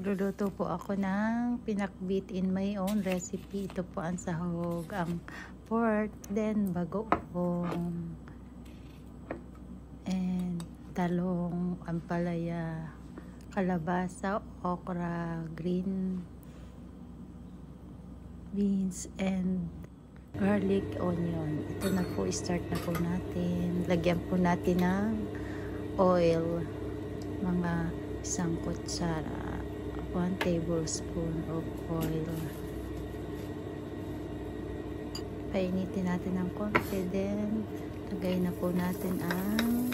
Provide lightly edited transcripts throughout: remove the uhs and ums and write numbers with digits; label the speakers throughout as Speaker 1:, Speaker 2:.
Speaker 1: Magluluto po ako ng pinakbit in my own recipe. Ito po ang sahog, ang pork, then bagoong, and talong, ampalaya, kalabasa, okra, green beans, and garlic, onion. Ito na po, start na po natin. Lagyan po natin ng oil, mga 1 kutsara, 1 tablespoon of oil. Painitin natin ng konti, then lagay na po natin ang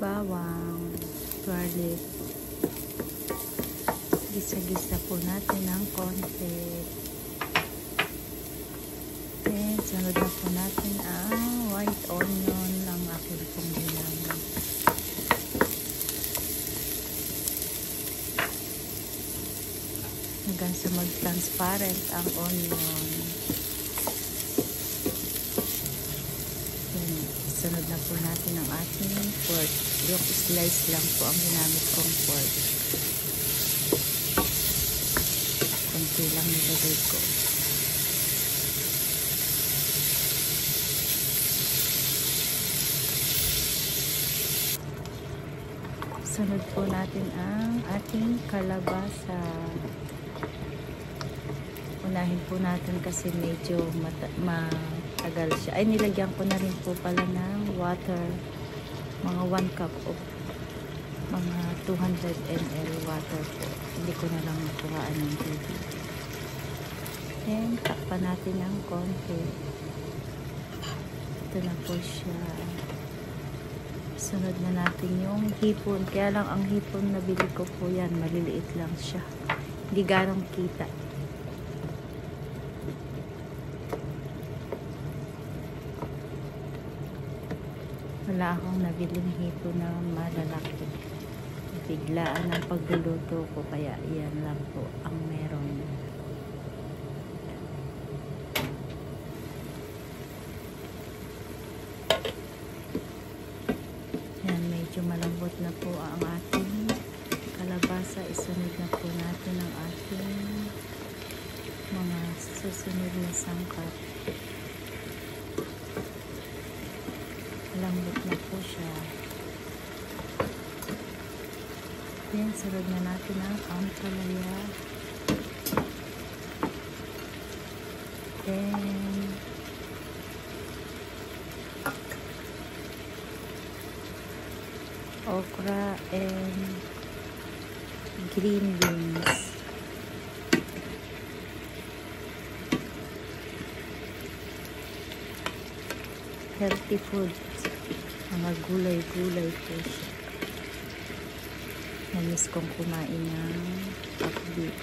Speaker 1: bawang, garlic. Gisa-gisa po natin ng konti. Then sunod na po natin ang white onion ng aking pong ginamit. Hanggang sa mag-transparent ang onion. Then, sunod na po natin ang ating pork. Yung slice lang po ang ginamit kong pork. Kunti lang nilagay ko. Sunod po natin ang ating kalabasa. Unahin po natin kasi medyo matagal siya. Ay, nilagyan ko na rin po pala ng water. Mga 1 cup of mga 200 ml water po. Hindi ko na lang nakuraan ng tubig. Then, takpan natin ng konti. Ito na po siya. Sunod na natin yung hipon. Kaya lang ang hipon na bili ko po yan, maliliit lang siya. Hindi ganong kita. Wala akong nabiling hipon na malalaki. Biglaan ang pagluluto ko, kaya iyan lang po ang meron. Yan, medyo malambot na po ang ating kalabasa. Isunod na po natin ang ating mga susunod na sangkap. Lambot na po siya. Then, sunod na natin ang ampalaya. Then, okra and green beans. Healthy food. Mga gulay-gulay po siya. Namiss kong kumain ng pakbit.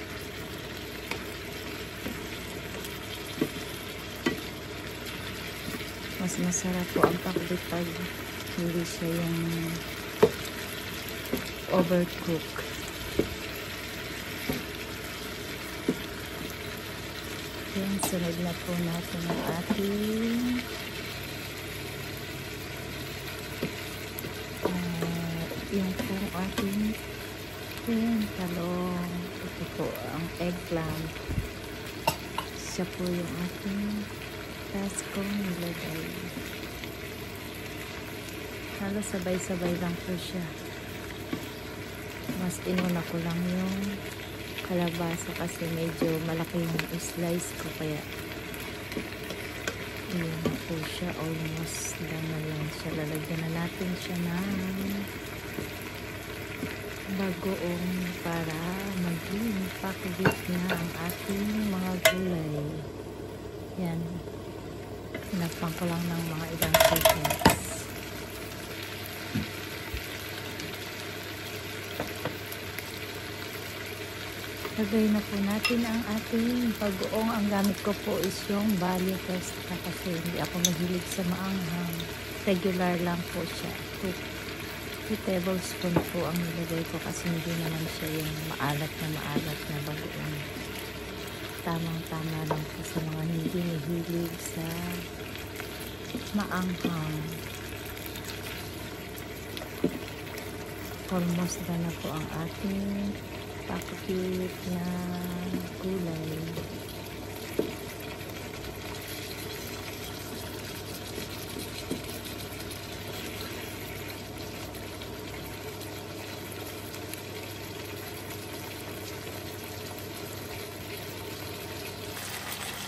Speaker 1: Mas masarap po ang pakbit pag hindi siya yung overcook. Yan, sunod na po natin ang ating yung pong ating talong. Ito po ang eggplant. Siya po yung ating task kong nilagay. Halos sabay-sabay lang po siya. Mas inuna ko lang yung kalabasa kasi medyo malaki yung slice ko, kaya yun na po siya. Almost done na yan siya. Lalagyan na natin siya ng bagoong para maging pakbit na ang ating mga gulay. Yan. Tinakpan ko lang ng mga ilang seconds. Lagay na po natin ang ating bagoong. Ang gamit ko po is yung Value Festa kasi hindi ako mahilig sa maanghang. Regular lang po siya. 2 tablespoon po ang nilagay ko kasi hindi naman siya yung maalat na bagoong. Tamang-tama lang po sa mga hindi mahilig sa maanghang. Almost done na po ang ating pakit na gulay.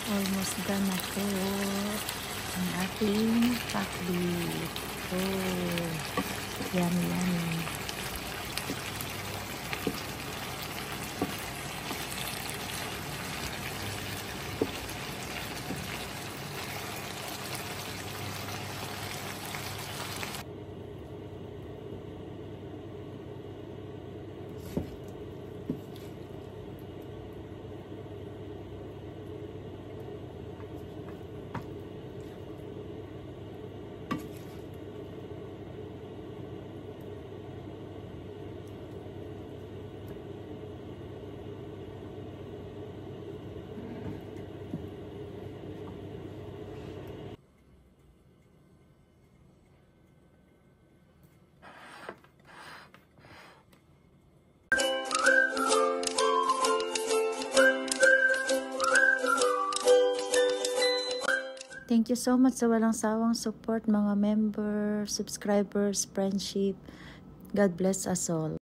Speaker 1: Almost done na po ang ating pakbit. Oh, yummy, yummy. Thank you so much sa walang sawang support mga members, subscribers, friendship. God bless us all.